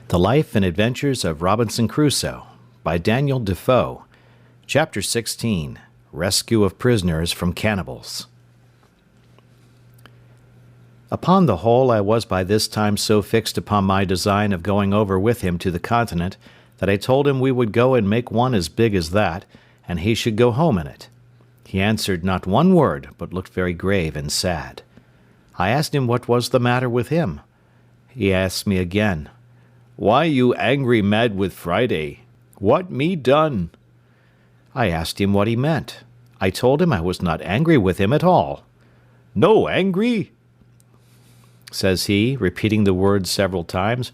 The Life and Adventures of Robinson Crusoe by Daniel Defoe. Chapter 16. Rescue of Prisoners from Cannibals. Upon the whole, I was by this time so fixed upon my design of going over with him to the continent that I told him we would go and make one as big as that, and he should go home in it. He answered not one word, but looked very grave and sad. I asked him what was the matter with him. He asked me again, "Why you angry mad with Friday? What me done?" I asked him what he meant. I told him I was not angry with him at all. "No angry?" says he, repeating the word several times.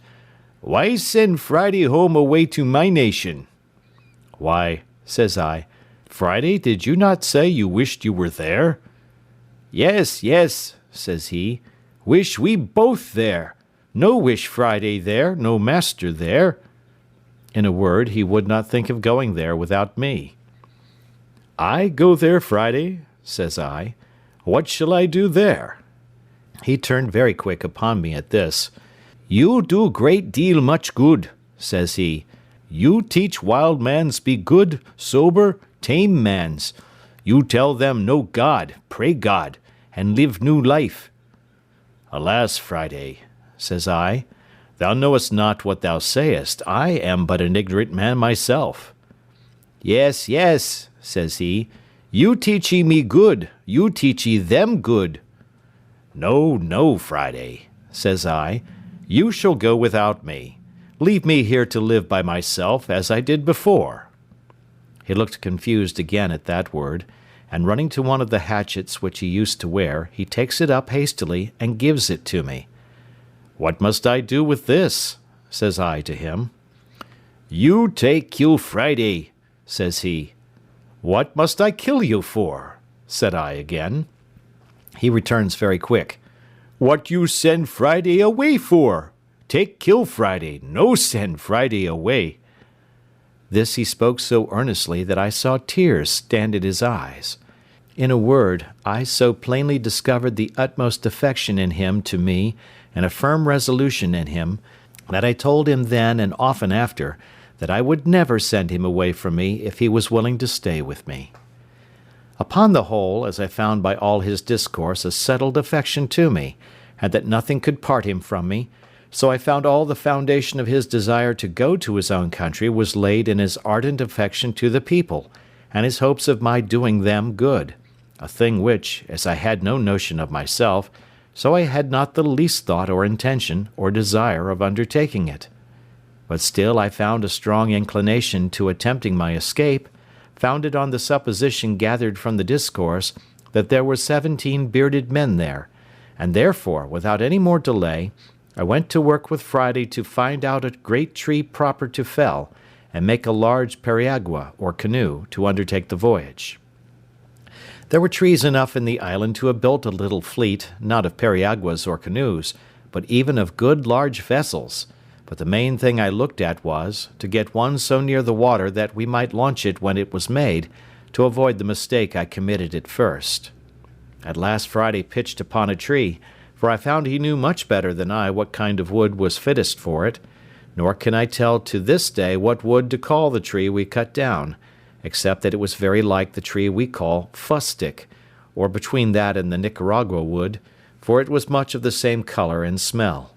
"Why send Friday home away to my nation?" "Why," says I, "Friday, did you not say you wished you were there?" "Yes, yes," says he, "wish we both there. No wish Friday there, no master there." In a word, he would not think of going there without me. "I go there Friday," says I. "What shall I do there?" He turned very quick upon me at this. "You do great deal much good," says he. "You teach wild mans be good, sober, tame mans. You tell them know God, pray God, and live new life." "Alas, Friday," says I, "thou knowest not what thou sayest. I am but an ignorant man myself." "Yes, yes," says he, "you teachee me good, you teachee them good." "No, no, Friday," says I, "you shall go without me. Leave me here to live by myself, as I did before." He looked confused again at that word, and running to one of the hatchets which he used to wear, he takes it up hastily and gives it to me. "What must I do with this?" says I to him. "You take kill Friday," says he. "What must I kill you for?" said I again. He returns very quick. "What you send Friday away for? Take kill Friday, no send Friday away." This he spoke so earnestly that I saw tears stand in his eyes. In a word, I so plainly discovered the utmost affection in him to me, and a firm resolution in him, that I told him then and often after that I would never send him away from me if he was willing to stay with me. Upon the whole, as I found by all his discourse a settled affection to me, and that nothing could part him from me, so I found all the foundation of his desire to go to his own country was laid in his ardent affection to the people, and his hopes of my doing them good, a thing which, as I had no notion of myself, so I had not the least thought or intention or desire of undertaking it. But still I found a strong inclination to attempting my escape, founded on the supposition gathered from the discourse that there were 17 bearded men there, and therefore, without any more delay, I went to work with Friday to find out a great tree proper to fell, and make a large periagua, or canoe, to undertake the voyage. There were trees enough in the island to have built a little fleet, not of periaguas or canoes, but even of good large vessels, but the main thing I looked at was, to get one so near the water that we might launch it when it was made, to avoid the mistake I committed at first. At last Friday pitched upon a tree, for I found he knew much better than I what kind of wood was fittest for it, nor can I tell to this day what wood to call the tree we cut down, except that it was very like the tree we call fustick, or between that and the Nicaragua wood, for it was much of the same color and smell.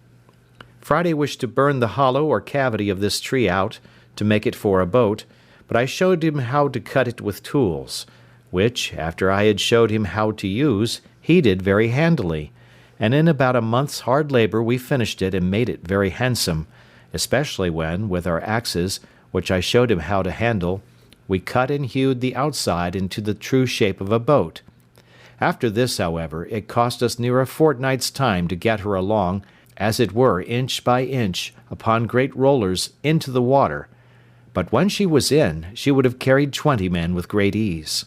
Friday wished to burn the hollow or cavity of this tree out, to make it for a boat, but I showed him how to cut it with tools, which, after I had showed him how to use, he did very handily, and in about a month's hard labor we finished it and made it very handsome, especially when, with our axes, which I showed him how to handle, we cut and hewed the outside into the true shape of a boat. After this, however, it cost us near a fortnight's time to get her along, as it were inch by inch, upon great rollers, into the water, but when she was in, she would have carried 20 men with great ease.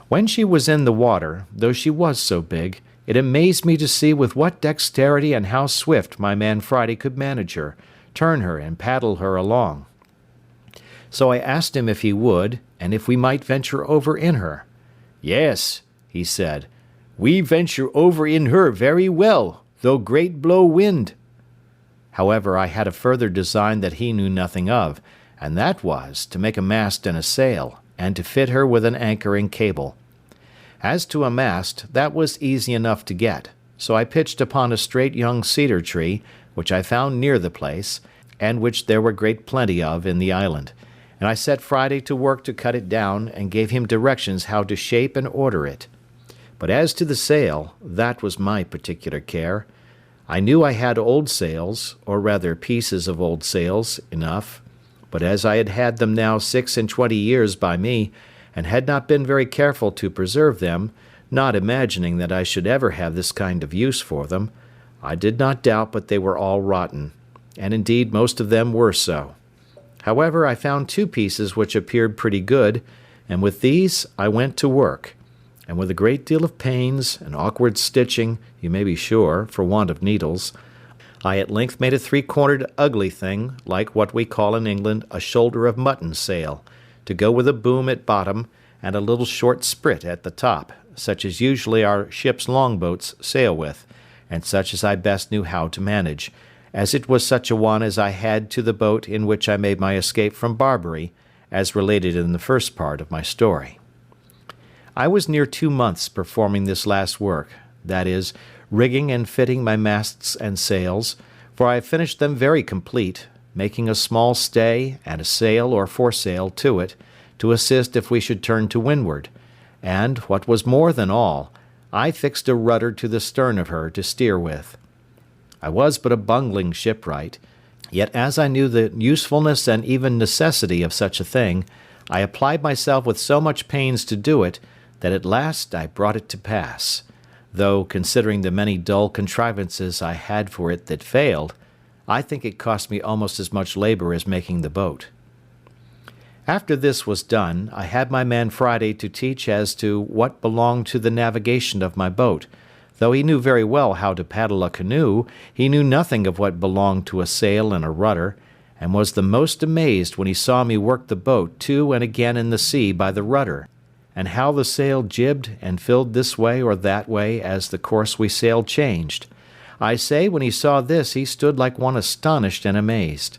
When she was in the water, though she was so big, it amazed me to see with what dexterity and how swift my man Friday could manage her, turn her, and paddle her along. So I asked him if he would, and if we might venture over in her. "Yes," he said, "we venture over in her very well, though great blow wind." However, I had a further design that he knew nothing of, and that was to make a mast and a sail, and to fit her with an anchor and cable. As to a mast, that was easy enough to get, so I pitched upon a straight young cedar tree, which I found near the place, and which there were great plenty of in the island, and I set Friday to work to cut it down, and gave him directions how to shape and order it. But as to the sail, that was my particular care. I knew I had old sails, or rather pieces of old sails, enough, but as I had had them now 26 years by me, and had not been very careful to preserve them, not imagining that I should ever have this kind of use for them, I did not doubt but they were all rotten, and indeed most of them were so. However, I found 2 pieces which appeared pretty good, and with these I went to work, and with a great deal of pains and awkward stitching, you may be sure, for want of needles, I at length made a 3-cornered ugly thing, like what we call in England a shoulder of mutton sail, to go with a boom at bottom, and a little short sprit at the top, such as usually our ship's longboats sail with, and such as I best knew how to manage, as it was such a one as I had to the boat in which I made my escape from Barbary, as related in the first part of my story. I was near 2 months performing this last work, that is, rigging and fitting my masts and sails, for I finished them very complete, making a small stay and a sail or foresail to it, to assist if we should turn to windward, and, what was more than all, I fixed a rudder to the stern of her to steer with. I was but a bungling shipwright, yet as I knew the usefulness and even necessity of such a thing, I applied myself with so much pains to do it, that at last I brought it to pass, though, considering the many dull contrivances I had for it that failed, I think it cost me almost as much labour as making the boat. After this was done, I had my man Friday to teach as to what belonged to the navigation of my boat. Though he knew very well how to paddle a canoe, he knew nothing of what belonged to a sail and a rudder, and was the most amazed when he saw me work the boat to and again in the sea by the rudder, and how the sail jibbed and filled this way or that way as the course we sailed changed. I say, when he saw this, he stood like one astonished and amazed.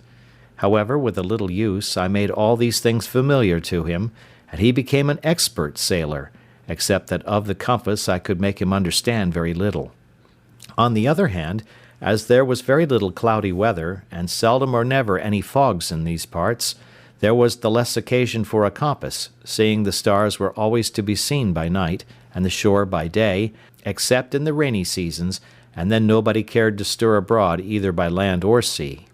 However, with a little use, I made all these things familiar to him, and he became an expert sailor, except that of the compass I could make him understand very little. On the other hand, as there was very little cloudy weather, and seldom or never any fogs in these parts, there was the less occasion for a compass, seeing the stars were always to be seen by night, and the shore by day, except in the rainy seasons, and then nobody cared to stir abroad either by land or sea.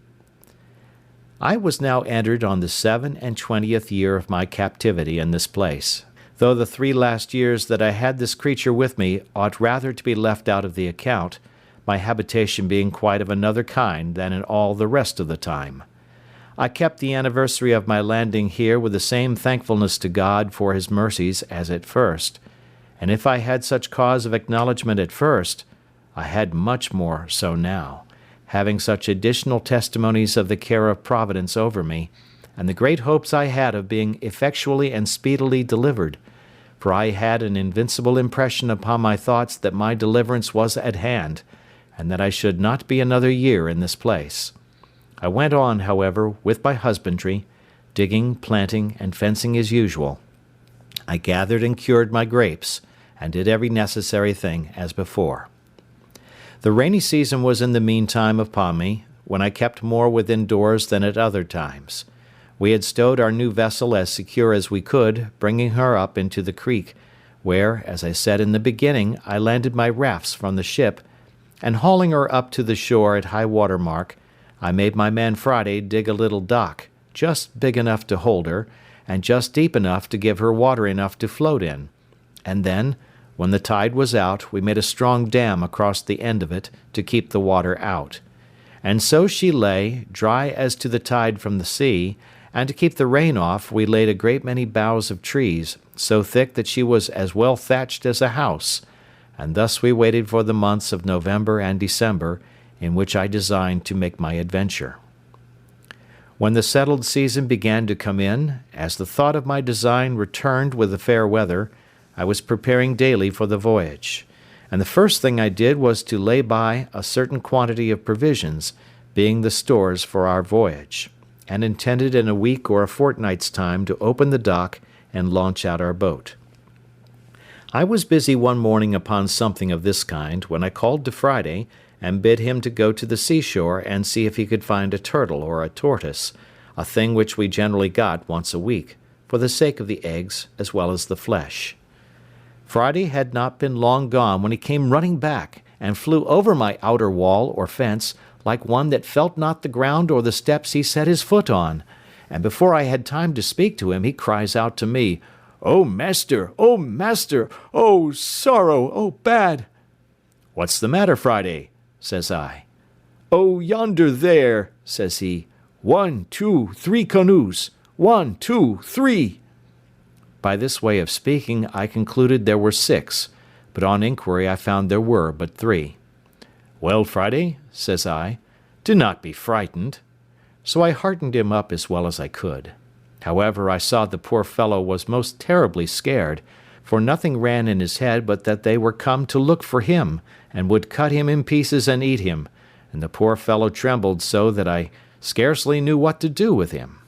I was now entered on the 27th year of my captivity in this place, though the 3 last years that I had this creature with me ought rather to be left out of the account, my habitation being quite of another kind than in all the rest of the time. I kept the anniversary of my landing here with the same thankfulness to God for his mercies as at first, and if I had such cause of acknowledgment at first, I had much more so now, having such additional testimonies of the care of Providence over me, and the great hopes I had of being effectually and speedily delivered, for I had an invincible impression upon my thoughts that my deliverance was at hand, and that I should not be another year in this place. I went on, however, with my husbandry, digging, planting, and fencing as usual. I gathered and cured my grapes, and did every necessary thing as before. The rainy season was in the meantime upon me, when I kept more within doors than at other times. We had stowed our new vessel as secure as we could, bringing her up into the creek, where, as I said in the beginning, I landed my rafts from the ship, and hauling her up to the shore at high water mark, I made my man Friday dig a little dock, just big enough to hold her, and just deep enough to give her water enough to float in, and then, when the tide was out, we made a strong dam across the end of it to keep the water out. And so she lay, dry as to the tide from the sea, and to keep the rain off we laid a great many boughs of trees, so thick that she was as well thatched as a house, and thus we waited for the months of November and December, in which I designed to make my adventure. When the settled season began to come in, as the thought of my design returned with the fair weather, I was preparing daily for the voyage, and the first thing I did was to lay by a certain quantity of provisions, being the stores for our voyage, and intended in a week or a fortnight's time to open the dock and launch out our boat. I was busy one morning upon something of this kind when I called to Friday and bid him to go to the seashore and see if he could find a turtle or a tortoise, a thing which we generally got once a week, for the sake of the eggs as well as the flesh. Friday had not been long gone when he came running back, and flew over my outer wall or fence like one that felt not the ground or the steps he set his foot on, and before I had time to speak to him he cries out to me, "O master! O master! O sorrow! O bad!" "What's the matter, Friday?" says I. "Oh, yonder there," says he, 1, 2, 3 canoes, 1, 2, 3. By this way of speaking, I concluded there were 6, but on inquiry I found there were but 3. "Well, Friday," says I, "do not be frightened." So I heartened him up as well as I could. However, I saw the poor fellow was most terribly scared, for nothing ran in his head but that they were come to look for him, and would cut him in pieces and eat him, and the poor fellow trembled so that I scarcely knew what to do with him.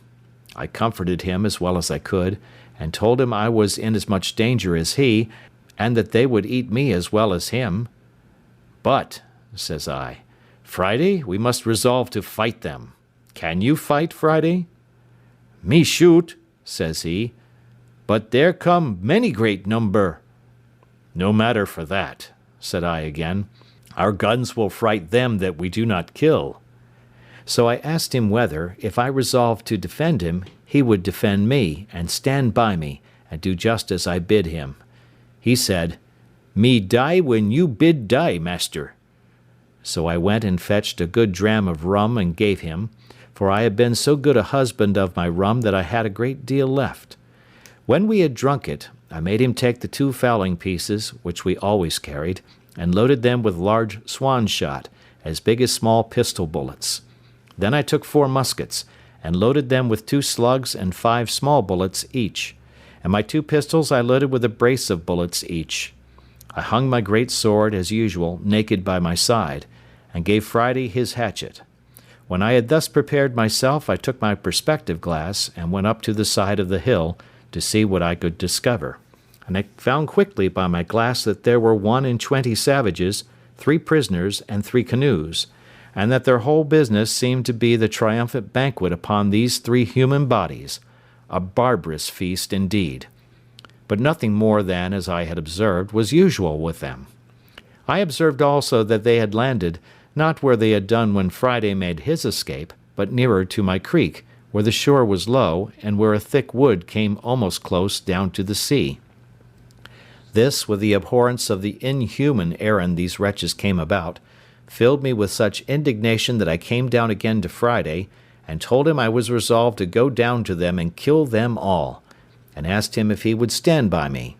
I comforted him as well as I could, and told him I was in as much danger as he, and that they would eat me as well as him. "But," says I, "Friday, we must resolve to fight them. Can you fight, Friday?" "Me shoot," says he, "but there come many great number." "No matter for that," said I again. "Our guns will fright them that we do not kill." So I asked him whether, if I resolved to defend him, he would defend me, and stand by me, and do just as I bid him. He said, "Me die when you bid die, master." So I went and fetched a good dram of rum and gave him, for I had been so good a husband of my rum that I had a great deal left. When we had drunk it, I made him take the 2 fowling pieces, which we always carried, and loaded them with large swan shot, as big as small pistol bullets. Then I took 4 muskets, and loaded them with 2 slugs and 5 small bullets each, and my 2 pistols I loaded with a brace of bullets each. I hung my great sword, as usual, naked by my side, and gave Friday his hatchet. When I had thus prepared myself, I took my perspective glass, and went up to the side of the hill, to see what I could discover, and I found quickly by my glass that there were 21 savages, 3 prisoners, and 3 canoes, and that their whole business seemed to be the triumphant banquet upon these 3 human bodies, a barbarous feast indeed. But nothing more than, as I had observed, was usual with them. I observed also that they had landed, not where they had done when Friday made his escape, but nearer to my creek, where the shore was low, and where a thick wood came almost close down to the sea. This, with the abhorrence of the inhuman errand these wretches came about, filled me with such indignation that I came down again to Friday, and told him I was resolved to go down to them and kill them all, and asked him if he would stand by me.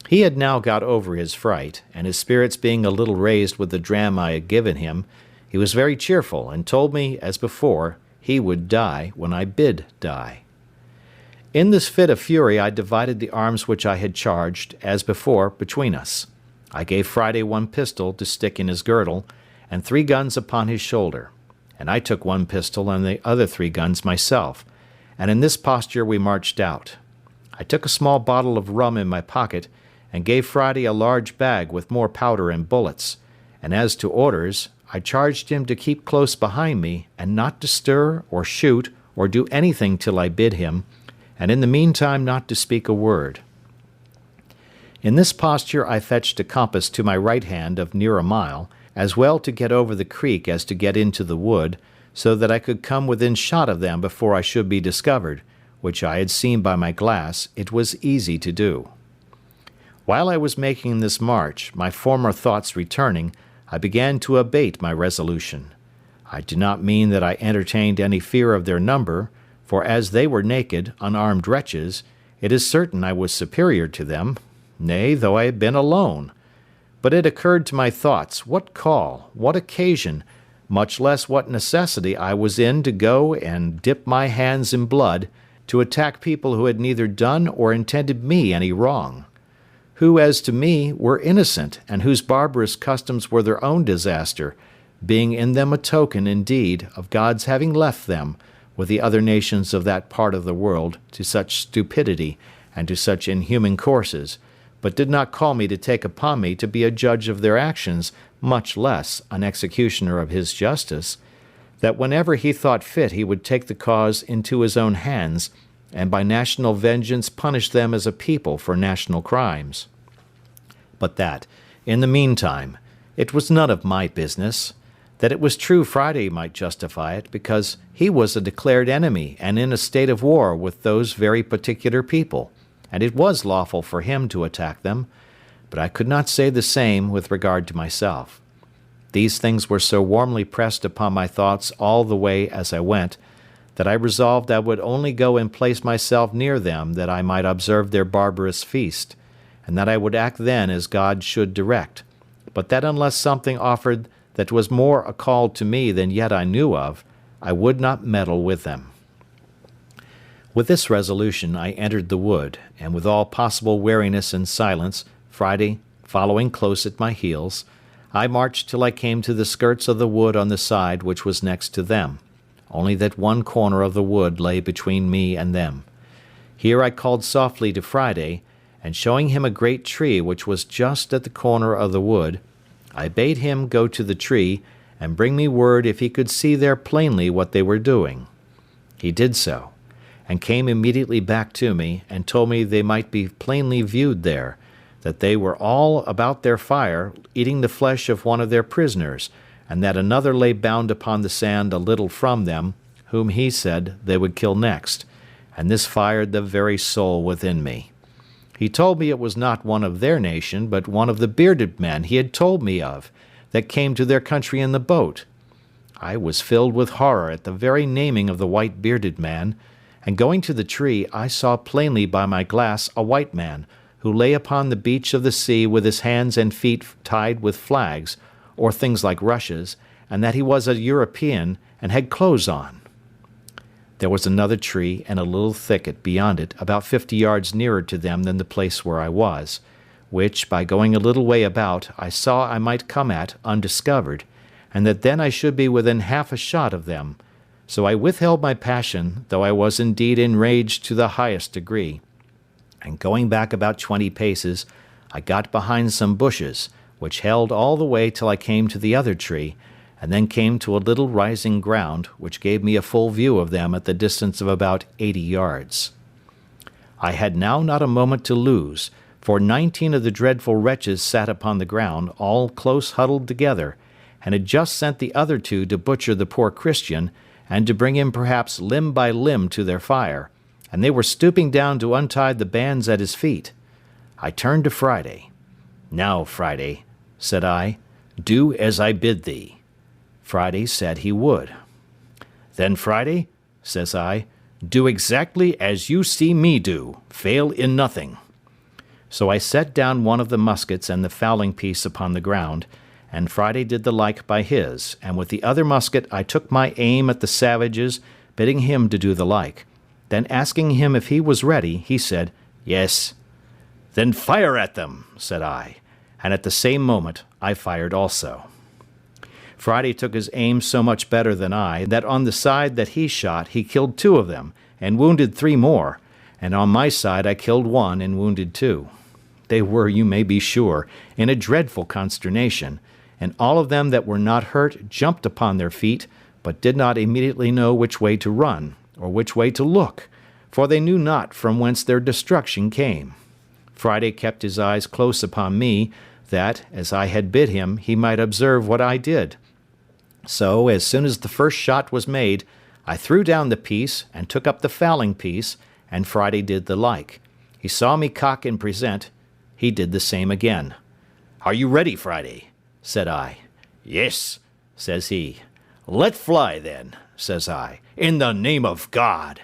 He had now got over his fright, and his spirits being a little raised with the dram I had given him, he was very cheerful, and told me, as before, he would die when I bid die. In this fit of fury I divided the arms which I had charged, as before, between us. I gave Friday 1 pistol to stick in his girdle, and 3 guns upon his shoulder, and I took 1 pistol and the other 3 guns myself, and in this posture we marched out. I took a small bottle of rum in my pocket, and gave Friday a large bag with more powder and bullets, and as to orders, I charged him to keep close behind me, and not to stir, or shoot, or do anything till I bid him, and in the meantime not to speak a word. In this posture I fetched a compass to my right hand of near a mile, as well to get over the creek as to get into the wood, so that I could come within shot of them before I should be discovered, which I had seen by my glass it was easy to do. While I was making this march, my former thoughts returning, I began to abate my resolution. I do not mean that I entertained any fear of their number, for as they were naked, unarmed wretches, it is certain I was superior to them, nay, though I had been alone. But it occurred to my thoughts what call, what occasion, much less what necessity I was in to go and dip my hands in blood, to attack people who had neither done or intended me any wrong, who, as to me, were innocent, and whose barbarous customs were their own disaster, being in them a token, indeed, of God's having left them, with the other nations of that part of the world, to such stupidity and to such inhuman courses, but did not call me to take upon me to be a judge of their actions, much less an executioner of his justice, that whenever he thought fit he would take the cause into his own hands, and by national vengeance punish them as a people for national crimes. But that, in the meantime, it was none of my business, that it was true Friday might justify it, because he was a declared enemy and in a state of war with those very particular people, and it was lawful for him to attack them, but I could not say the same with regard to myself. These things were so warmly pressed upon my thoughts all the way as I went, that I resolved I would only go and place myself near them that I might observe their barbarous feast, and that I would act then as God should direct, but that unless something offered that was more a call to me than yet I knew of, I would not meddle with them. With this resolution I entered the wood, and with all possible wariness and silence, Friday following close at my heels, I marched till I came to the skirts of the wood on the side which was next to them, only that one corner of the wood lay between me and them. Here I called softly to Friday, and showing him a great tree which was just at the corner of the wood, I bade him go to the tree, and bring me word if he could see there plainly what they were doing. He did so, and came immediately back to me, and told me they might be plainly viewed there, that they were all about their fire, eating the flesh of one of their prisoners, and that another lay bound upon the sand a little from them, whom he said they would kill next, and this fired the very soul within me. He told me it was not one of their nation, but one of the bearded men he had told me of, that came to their country in the boat. I was filled with horror at the very naming of the white bearded man, and going to the tree I saw plainly by my glass a white man, who lay upon the beach of the sea with his hands and feet tied with flags, or things like rushes, and that he was a European, and had clothes on. There was another tree and a little thicket beyond it, about 50 yards nearer to them than the place where I was, which, by going a little way about, I saw I might come at undiscovered, and that then I should be within half a shot of them. So I withheld my passion, though I was indeed enraged to the highest degree, and going back about 20 paces, I got behind some bushes, which held all the way till I came to the other tree, and then came to a little rising ground, which gave me a full view of them at the distance of about 80 yards. I had now not a moment to lose, for 19 of the dreadful wretches sat upon the ground, all close huddled together, and had just sent the other two to butcher the poor Christian, and to bring him perhaps limb by limb to their fire, and they were stooping down to untie the bands at his feet. I turned to Friday. "Now, Friday," said I, "do as I bid thee." Friday said he would. "Then, Friday," says I, "do exactly as you see me do, fail in nothing." So I set down one of the muskets and the fowling piece upon the ground, and Friday did the like by his, and with the other musket I took my aim at the savages, bidding him to do the like. Then asking him if he was ready, he said, "Yes." "Then fire at them," said I, and at the same moment I fired also. Friday took his aim so much better than I, that on the side that he shot he killed 2 of them, and wounded 3 more, and on my side I killed 1 and wounded 2. They were, you may be sure, in a dreadful consternation, and all of them that were not hurt jumped upon their feet, but did not immediately know which way to run, or which way to look, for they knew not from whence their destruction came. Friday kept his eyes close upon me, that, as I had bid him, he might observe what I did. So, as soon as the first shot was made, I threw down the piece, and took up the fowling piece, and Friday did the like. He saw me cock and present. He did the same again. "Are you ready, Friday?" said I. "Yes," says he. "Let fly, then," says I, "in the name of God."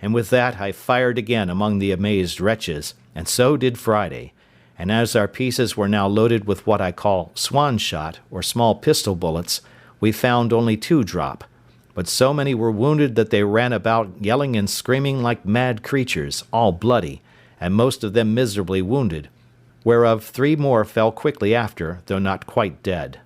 And with that I fired again among the amazed wretches, and so did Friday. And as our pieces were now loaded with what I call swan shot, or small pistol bullets, we found only 2 drop, but so many were wounded that they ran about yelling and screaming like mad creatures, all bloody, and most of them miserably wounded, whereof 3 more fell quickly after, though not quite dead.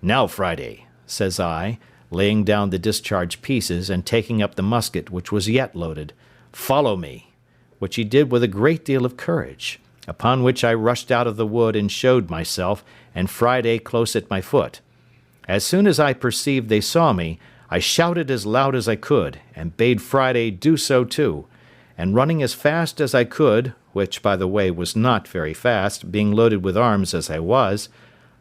"Now, Friday," says I, laying down the discharged pieces and taking up the musket which was yet loaded. "Follow me," which he did with a great deal of courage, upon which I rushed out of the wood and showed myself, and Friday close at my foot. As soon as I perceived they saw me, I shouted as loud as I could, and bade Friday do so too, and running as fast as I could, which, by the way, was not very fast, being loaded with arms as I was,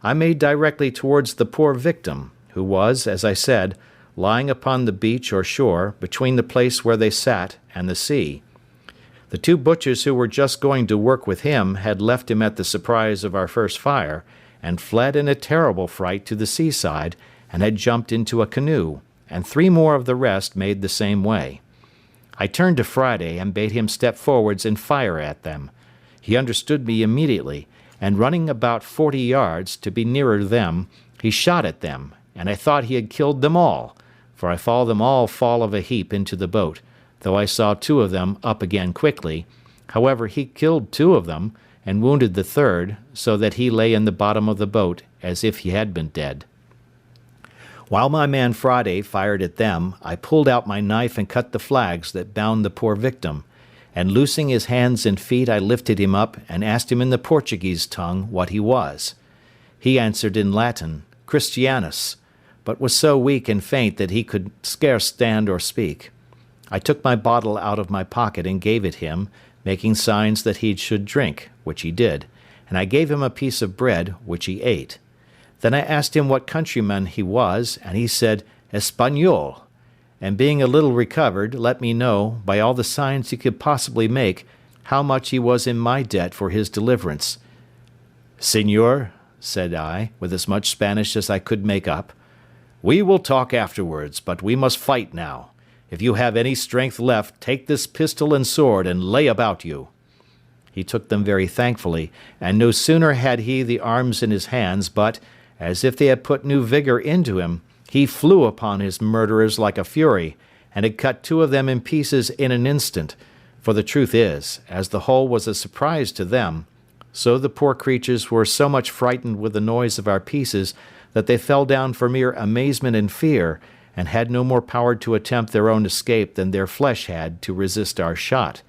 I made directly towards the poor victim, who was, as I said, lying upon the beach or shore, between the place where they sat and the sea. The two butchers who were just going to work with him had left him at the surprise of our first fire, and fled in a terrible fright to the seaside, and had jumped into a canoe, and 3 more of the rest made the same way. I turned to Friday, and bade him step forwards and fire at them. He understood me immediately, and running about 40 yards, to be nearer them, he shot at them, and I thought he had killed them all, for I saw them all fall of a heap into the boat, though I saw 2 of them up again quickly. However, he killed 2 of them, and wounded the 3rd, so that he lay in the bottom of the boat, as if he had been dead. While my man Friday fired at them, I pulled out my knife and cut the flags that bound the poor victim, and loosing his hands and feet I lifted him up, and asked him in the Portuguese tongue what he was. He answered in Latin, Christianus, but was so weak and faint that he could scarce stand or speak. I took my bottle out of my pocket and gave it him, making signs that he should drink, which he did, and I gave him a piece of bread, which he ate. Then I asked him what countryman he was, and he said, Espagnol, and being a little recovered, let me know, by all the signs he could possibly make, how much he was in my debt for his deliverance. Señor, said I, with as much Spanish as I could make up, we will talk afterwards, but we must fight now. If you have any strength left, take this pistol and sword and lay about you. He took them very thankfully, and no sooner had he the arms in his hands, but, as if they had put new vigour into him, he flew upon his murderers like a fury, and had cut 2 of them in pieces in an instant. For the truth is, as the whole was a surprise to them, so the poor creatures were so much frightened with the noise of our pieces that they fell down for mere amazement and fear, and had no more power to attempt their own escape than their flesh had to resist our shot.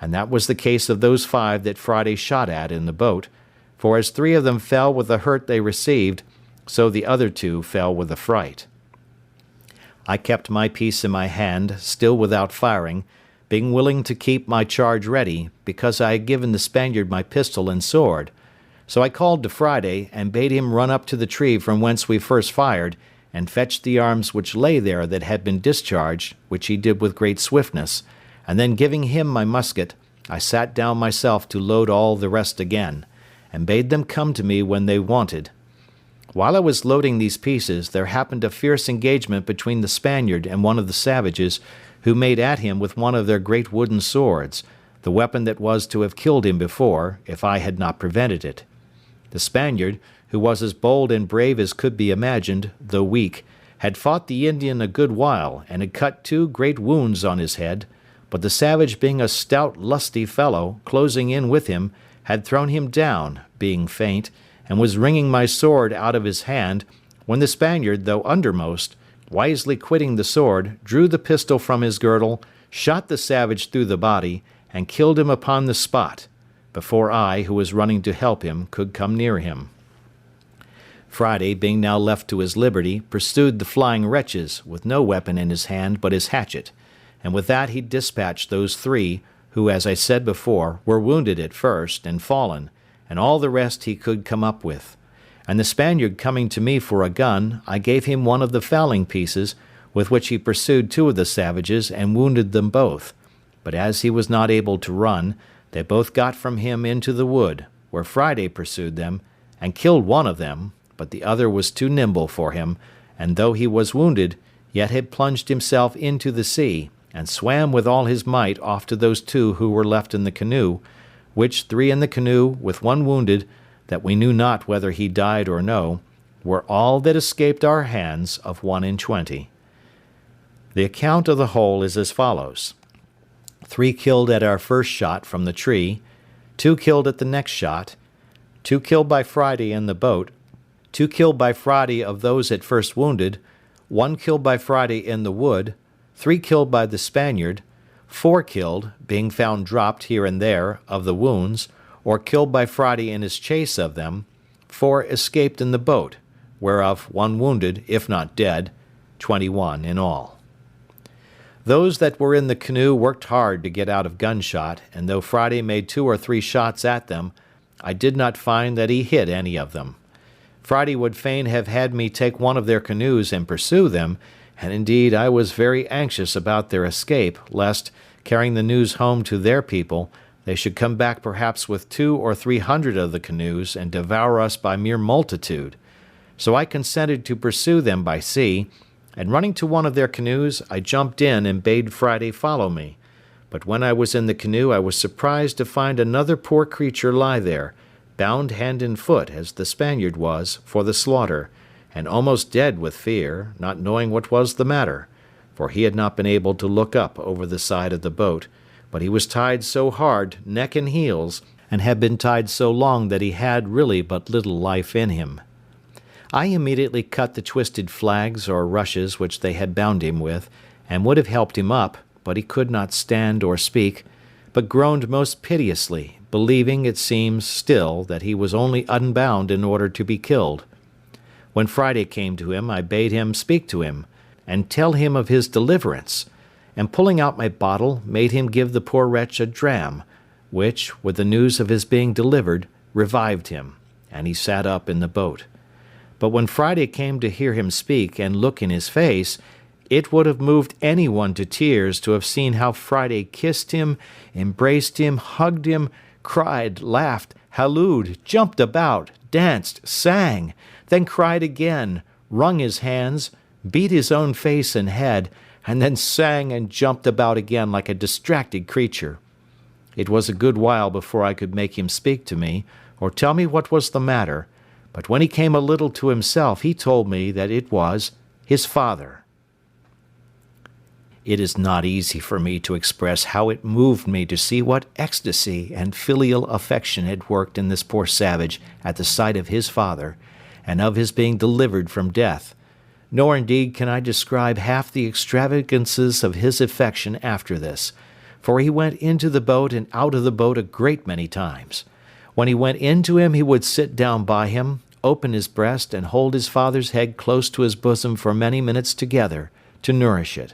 And that was the case of those 5 that Friday shot at in the boat, for as 3 of them fell with the hurt they received, so the other 2 fell with the fright. I kept my piece in my hand, still without firing, being willing to keep my charge ready, because I had given the Spaniard my pistol and sword. So I called to Friday, and bade him run up to the tree from whence we first fired, and fetch the arms which lay there that had been discharged, which he did with great swiftness, and then giving him my musket, I sat down myself to load all the rest again, and bade them come to me when they wanted. While I was loading these pieces, there happened a fierce engagement between the Spaniard and one of the savages, who made at him with one of their great wooden swords, the weapon that was to have killed him before, if I had not prevented it. The Spaniard, who was as bold and brave as could be imagined, though weak, had fought the Indian a good while, and had cut 2 great wounds on his head, but the savage being a stout lusty fellow, closing in with him, had thrown him down, being faint, and was wringing my sword out of his hand, when the Spaniard, though undermost, wisely quitting the sword, drew the pistol from his girdle, shot the savage through the body, and killed him upon the spot, before I, who was running to help him, could come near him. Friday, being now left to his liberty, pursued the flying wretches, with no weapon in his hand but his hatchet, and with that he dispatched those 3, who, as I said before, were wounded at first, and fallen, and all the rest he could come up with. And the Spaniard coming to me for a gun, I gave him one of the fowling pieces, with which he pursued 2 of the savages, and wounded them both. But as he was not able to run, they both got from him into the wood, where Friday pursued them, and killed one of them, but the other was too nimble for him, and though he was wounded, yet had plunged himself into the sea, and swam with all his might off to those 2 who were left in the canoe, which 3 in the canoe, with 1 wounded, that we knew not whether he died or no, were all that escaped our hands of 1 in 20. The account of the whole is as follows: 3 killed at our first shot from the tree, 2 killed at the next shot, 2 killed by Friday in the boat, 2 killed by Friday of those at first wounded, 1 killed by Friday in the wood, 3 killed by the Spaniard, 4 killed, being found dropped here and there, of the wounds, or killed by Friday in his chase of them, 4 escaped in the boat, whereof 1 wounded, if not dead, 21 in all. Those that were in the canoe worked hard to get out of gunshot, and though Friday made 2 or 3 shots at them, I did not find that he hit any of them. Friday would fain have had me take one of their canoes and pursue them, and indeed I was very anxious about their escape, lest, carrying the news home to their people, they should come back perhaps with 200 or 300 of the canoes and devour us by mere multitude. So I consented to pursue them by sea, and running to one of their canoes, I jumped in and bade Friday follow me. But when I was in the canoe, I was surprised to find another poor creature lie there, bound hand and foot, as the Spaniard was, for the slaughter, and almost dead with fear, not knowing what was the matter, for he had not been able to look up over the side of the boat, but he was tied so hard, neck and heels, and had been tied so long that he had really but little life in him. I immediately cut the twisted flags or rushes which they had bound him with, and would have helped him up, but he could not stand or speak, but groaned most piteously, believing, it seems, still, that he was only unbound in order to be killed. When Friday came to him, I bade him speak to him, and tell him of his deliverance, and pulling out my bottle, made him give the poor wretch a dram, which, with the news of his being delivered, revived him, and he sat up in the boat. But when Friday came to hear him speak and look in his face, it would have moved anyone to tears to have seen how Friday kissed him, embraced him, hugged him, cried, laughed, hallooed, jumped about, danced, sang, then cried again, wrung his hands, beat his own face and head, and then sang and jumped about again like a distracted creature. It was a good while before I could make him speak to me, or tell me what was the matter, but when he came a little to himself, he told me that it was his father. It is not easy for me to express how it moved me to see what ecstasy and filial affection had worked in this poor savage at the sight of his father, and of his being delivered from death, nor indeed can I describe half the extravagances of his affection after this, for he went into the boat and out of the boat a great many times. When he went into him, he would sit down by him, open his breast, and hold his father's head close to his bosom for many minutes together, to nourish it.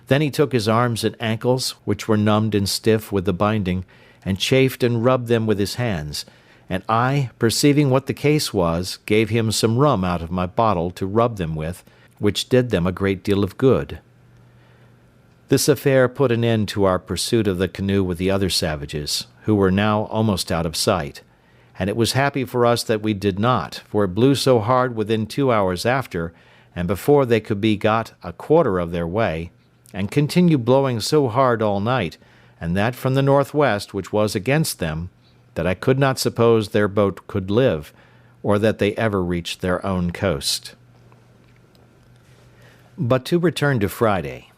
Then he took his arms and ankles, which were numbed and stiff with the binding, and chafed and rubbed them with his hands, and I, perceiving what the case was, gave him some rum out of my bottle to rub them with, which did them a great deal of good. This affair put an end to our pursuit of the canoe with the other savages, who were now almost out of sight, and it was happy for us that we did not, for it blew so hard within 2 hours after, and before they could be got a quarter of their way, and continued blowing so hard all night, and that from the northwest, which was against them, that I could not suppose their boat could live, or that they ever reached their own coast. But to return to Friday.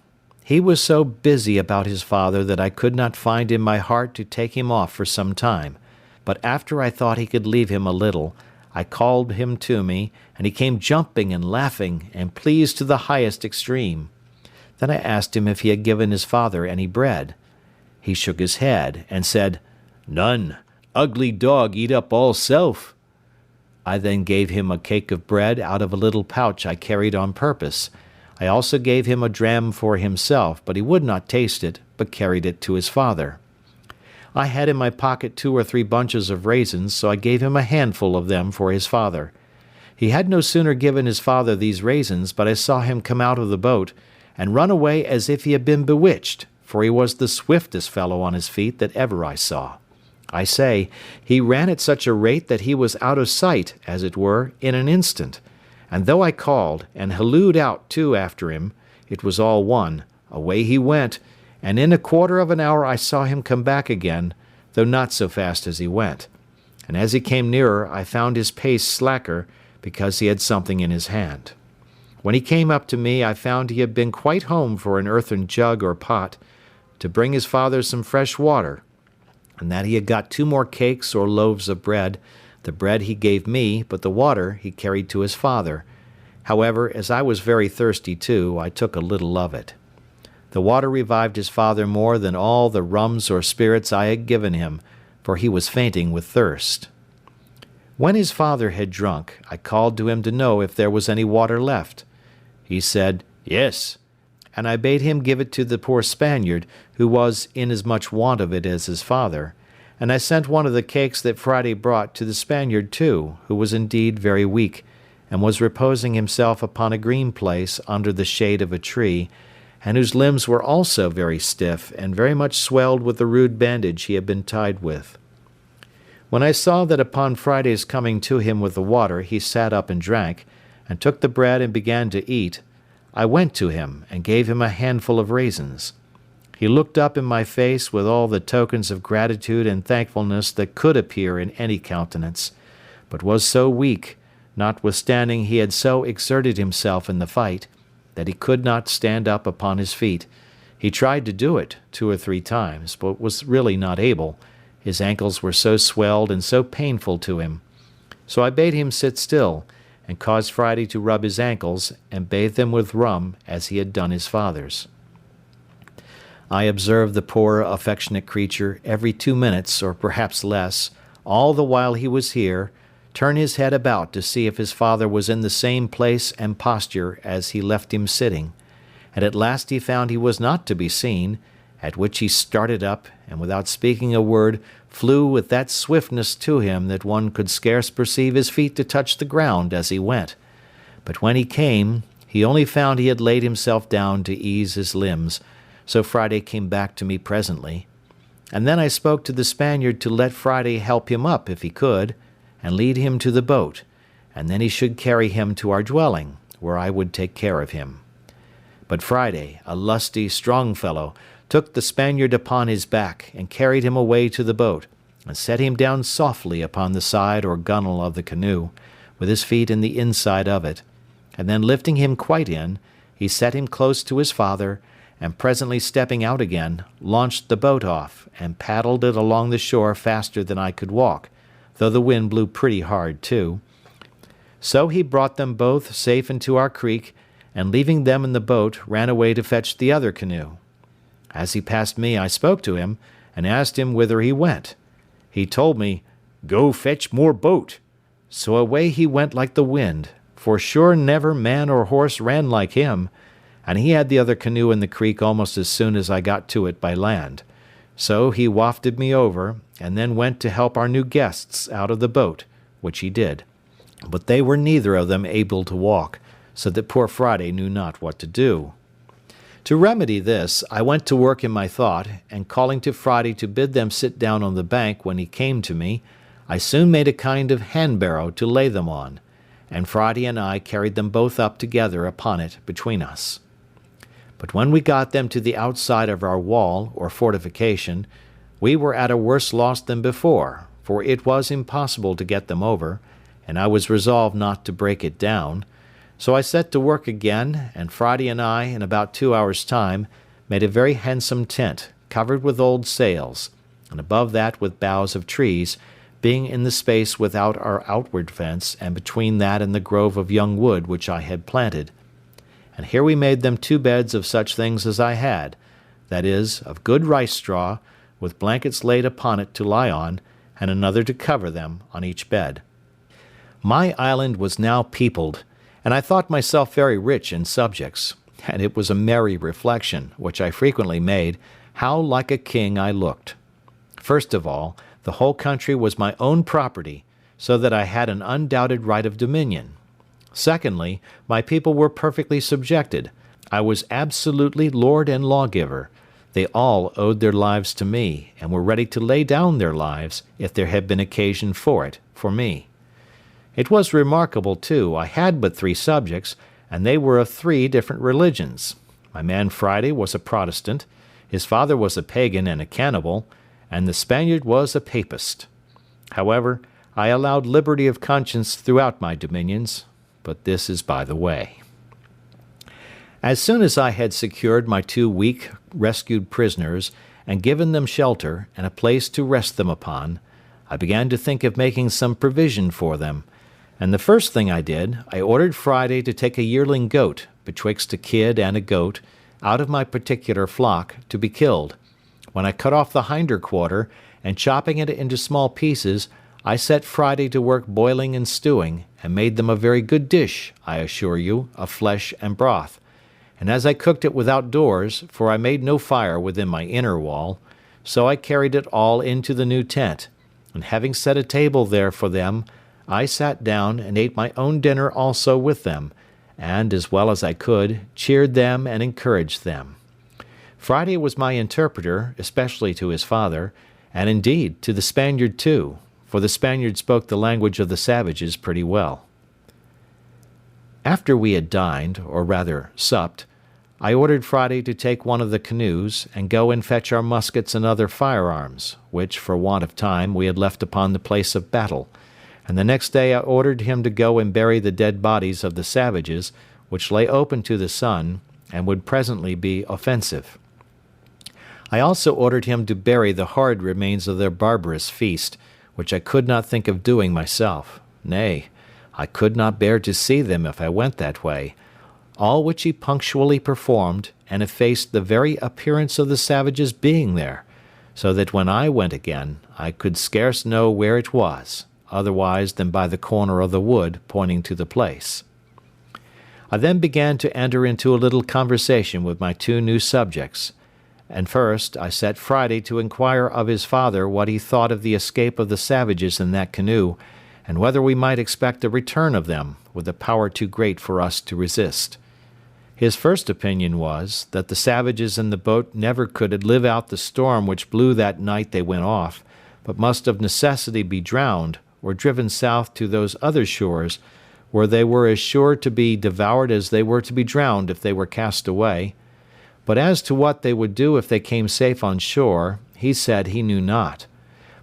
He was so busy about his father that I could not find in my heart to take him off for some time, but after I thought he could leave him a little, I called him to me, and he came jumping and laughing, and pleased to the highest extreme. Then I asked him if he had given his father any bread. He shook his head, and said, "None. Ugly dog eat up all self." I then gave him a cake of bread out of a little pouch I carried on purpose. I also gave him a dram for himself, but he would not taste it, but carried it to his father. I had in my pocket 2 or 3 bunches of raisins, so I gave him a handful of them for his father. He had no sooner given his father these raisins, but I saw him come out of the boat, and run away as if he had been bewitched, for he was the swiftest fellow on his feet that ever I saw. I say, he ran at such a rate that he was out of sight, as it were, in an instant, and though I called, and hallooed out too after him, it was all one, away he went, and in a quarter of an hour I saw him come back again, though not so fast as he went, and as he came nearer I found his pace slacker, because he had something in his hand. When he came up to me I found he had been quite home for an earthen jug or pot, to bring his father some fresh water, and that he had got 2 more cakes or loaves of bread, The bread he gave me, but the water he carried to his father. However, as I was very thirsty too, I took a little of it. The water revived his father more than all the rums or spirits I had given him, for he was fainting with thirst. When his father had drunk, I called to him to know if there was any water left. He said, "Yes," and I bade him give it to the poor Spaniard, who was in as much want of it as his father, and I sent one of the cakes that Friday brought to the Spaniard too, who was indeed very weak, and was reposing himself upon a green place under the shade of a tree, and whose limbs were also very stiff, and very much swelled with the rude bandage he had been tied with. When I saw that upon Friday's coming to him with the water he sat up and drank, and took the bread and began to eat, I went to him and gave him a handful of raisins. He looked up in my face with all the tokens of gratitude and thankfulness that could appear in any countenance, but was so weak, notwithstanding he had so exerted himself in the fight, that he could not stand up upon his feet. He tried to do it 2 or 3 times, but was really not able. His ankles were so swelled and so painful to him. So I bade him sit still, and caused Friday to rub his ankles, and bathe them with rum, as he had done his father's. I observed the poor affectionate creature every 2 minutes, or perhaps less, all the while he was here, turn his head about to see if his father was in the same place and posture as he left him sitting, and at last he found he was not to be seen, at which he started up, and without speaking a word, flew with that swiftness to him that one could scarce perceive his feet to touch the ground as he went. But when he came, he only found he had laid himself down to ease his limbs, so Friday came back to me presently. And then I spoke to the Spaniard to let Friday help him up if he could, and lead him to the boat, and then he should carry him to our dwelling, where I would take care of him. But Friday, a lusty, strong fellow, took the Spaniard upon his back, and carried him away to the boat, and set him down softly upon the side or gunwale of the canoe, with his feet in the inside of it, and then lifting him quite in, he set him close to his father, and presently stepping out again, launched the boat off, and paddled it along the shore faster than I could walk, though the wind blew pretty hard too. So he brought them both safe into our creek, and leaving them in the boat, ran away to fetch the other canoe. As he passed me, I spoke to him, and asked him whither he went. He told me, "Go fetch more boat." So away he went like the wind, for sure never man or horse ran like him, and he had the other canoe in the creek almost as soon as I got to it by land. So he wafted me over, and then went to help our new guests out of the boat, which he did. But they were neither of them able to walk, so that poor Friday knew not what to do. To remedy this, I went to work in my thought, and calling to Friday to bid them sit down on the bank when he came to me, I soon made a kind of hand-barrow to lay them on, and Friday and I carried them both up together upon it between us. But when we got them to the outside of our wall, or fortification, we were at a worse loss than before, for it was impossible to get them over, and I was resolved not to break it down. So I set to work again, and Friday and I, in about 2 hours' time, made a very handsome tent, covered with old sails, and above that with boughs of trees, being in the space without our outward fence, and between that and the grove of young wood which I had planted. And here we made them 2 beds of such things as I had, that is, of good rice straw, with blankets laid upon it to lie on, and another to cover them on each bed. My island was now peopled, and I thought myself very rich in subjects, and it was a merry reflection, which I frequently made, how like a king I looked. First of all, the whole country was my own property, so that I had an undoubted right of dominion. Secondly, my people were perfectly subjected. I was absolutely lord and lawgiver. They all owed their lives to me, and were ready to lay down their lives, if there had been occasion for it, for me. It was remarkable, too, I had but 3 subjects, and they were of 3 different religions. My man Friday was a Protestant, his father was a pagan and a cannibal, and the Spaniard was a papist. However, I allowed liberty of conscience throughout my dominions, but this is by the way. As soon as I had secured my 2 weak, rescued prisoners, and given them shelter, and a place to rest them upon, I began to think of making some provision for them, and the first thing I did, I ordered Friday to take a yearling goat, betwixt a kid and a goat, out of my particular flock, to be killed, when I cut off the hinder quarter, and chopping it into small pieces, I set Friday to work boiling and stewing, and made them a very good dish, I assure you, of flesh and broth. And as I cooked it without doors, for I made no fire within my inner wall, so I carried it all into the new tent, and having set a table there for them, I sat down and ate my own dinner also with them, and, as well as I could, cheered them and encouraged them. Friday was my interpreter, especially to his father, and indeed to the Spaniard too, for the Spaniard spoke the language of the savages pretty well. After we had dined, or rather supped, I ordered Friday to take one of the canoes, and go and fetch our muskets and other firearms, which, for want of time, we had left upon the place of battle, and the next day I ordered him to go and bury the dead bodies of the savages, which lay open to the sun, and would presently be offensive. I also ordered him to bury the horrid remains of their barbarous feast, which I could not think of doing myself. Nay, I could not bear to see them if I went that way, all which he punctually performed, and effaced the very appearance of the savages being there, so that when I went again, I could scarce know where it was, otherwise than by the corner of the wood pointing to the place. I then began to enter into a little conversation with my two new subjects, and first I set Friday to inquire of his father what he thought of the escape of the savages in that canoe, and whether we might expect a return of them, with a power too great for us to resist. His first opinion was, that the savages in the boat never could live out the storm which blew that night they went off, but must of necessity be drowned, or driven south to those other shores, where they were as sure to be devoured as they were to be drowned if they were cast away. But as to what they would do if they came safe on shore, he said he knew not.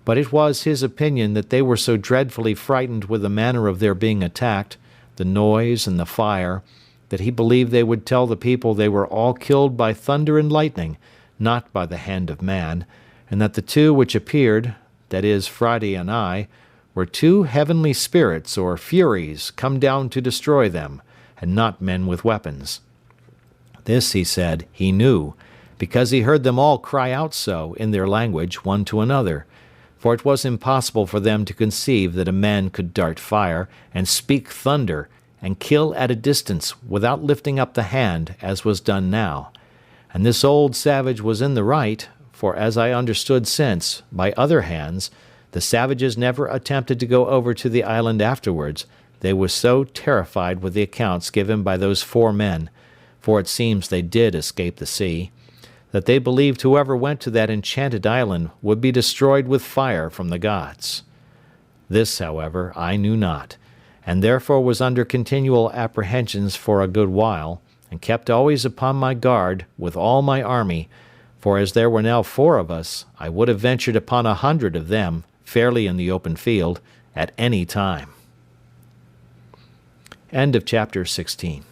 But it was his opinion that they were so dreadfully frightened with the manner of their being attacked, the noise and the fire, that he believed they would tell the people they were all killed by thunder and lightning, not by the hand of man, and that the two which appeared, that is, Friday and I, were two heavenly spirits or furies come down to destroy them, and not men with weapons. This, he said, he knew, because he heard them all cry out so, in their language, one to another, for it was impossible for them to conceive that a man could dart fire, and speak thunder, and kill at a distance, without lifting up the hand, as was done now. And this old savage was in the right, for as I understood since, by other hands, the savages never attempted to go over to the island afterwards, they were so terrified with the accounts given by those 4 men, for it seems they did escape the sea, that they believed whoever went to that enchanted island would be destroyed with fire from the gods. This, however, I knew not, and therefore was under continual apprehensions for a good while, and kept always upon my guard with all my army, for as there were now 4 of us, I would have ventured upon 100 of them, fairly in the open field, at any time. End of chapter 16.